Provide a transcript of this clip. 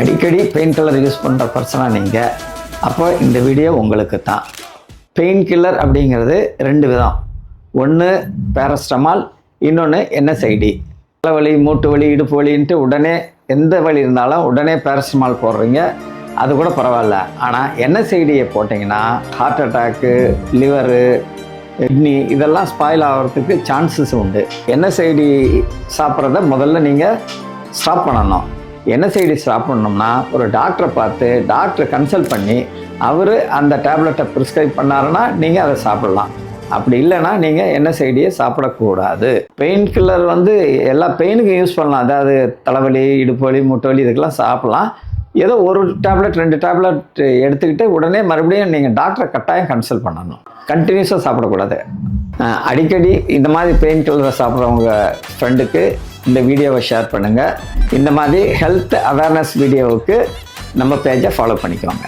அடிக்கடி pain killer use பண்ணுற பர்சனாக நீங்கள், அப்போ இந்த வீடியோ உங்களுக்கு தான். பெயின் கில்லர் அப்படிங்கிறது 2 விதம். ஒன்று பேரஸ்டமால், இன்னொன்று NSAID. தலைவலி, மூட்டு வலி, இடுப்பு வலின்ட்டு உடனே எந்த வலி இருந்தாலும் உடனே பேரஸ்டமால் போடுறீங்க, அது கூட பரவாயில்ல. ஆனால் NSAIDயை போட்டிங்கன்னா ஹார்ட் அட்டாக்கு, லிவரு, கிட்னி இதெல்லாம் ஸ்பாயில் ஆகிறதுக்கு சான்சஸ் உண்டு. NSAID சாப்பிட்றத முதல்ல நீங்கள் ஸ்டாப் பண்ணணும். NSAID ஸ்டாப் பண்ணோம்னா ஒரு டாக்டரை பார்த்து டாக்டரை கன்சல்ட் பண்ணி அவர் அந்த டேப்லெட்டை ப்ரிஸ்கிரைப் பண்ணாருன்னா நீங்கள் அதை சாப்பிடலாம். அப்படி இல்லைன்னா நீங்கள் NSAIDயை சாப்பிடக்கூடாது. பெயின் கில்லர் எல்லா பெயினுக்கும் யூஸ் பண்ணலாம். அதாவது தலைவலி, இடுப்பு வலி, மூட்டு வலி இதுக்கெல்லாம் சாப்பிடலாம். ஏதோ ஒரு டேப்லெட் 2 டேப்லெட் எடுத்துக்கிட்டு உடனே மறுபடியும் நீங்கள் டாக்டரை கட்டாயம் கன்சல்ட் பண்ணணும். கண்டினியூஸாக சாப்பிடக்கூடாது. அடிக்கடி இந்த மாதிரி பெயின் கில்லரை சாப்பிட்றவங்க ஃப்ரெண்டுக்கு இந்த வீடியோவை ஷேர் பண்ணுங்கள். இந்த மாதிரி ஹெல்த் அவேர்னஸ் வீடியோவுக்கு நம்ம பேஜை ஃபாலோ பண்ணிக்கோங்க.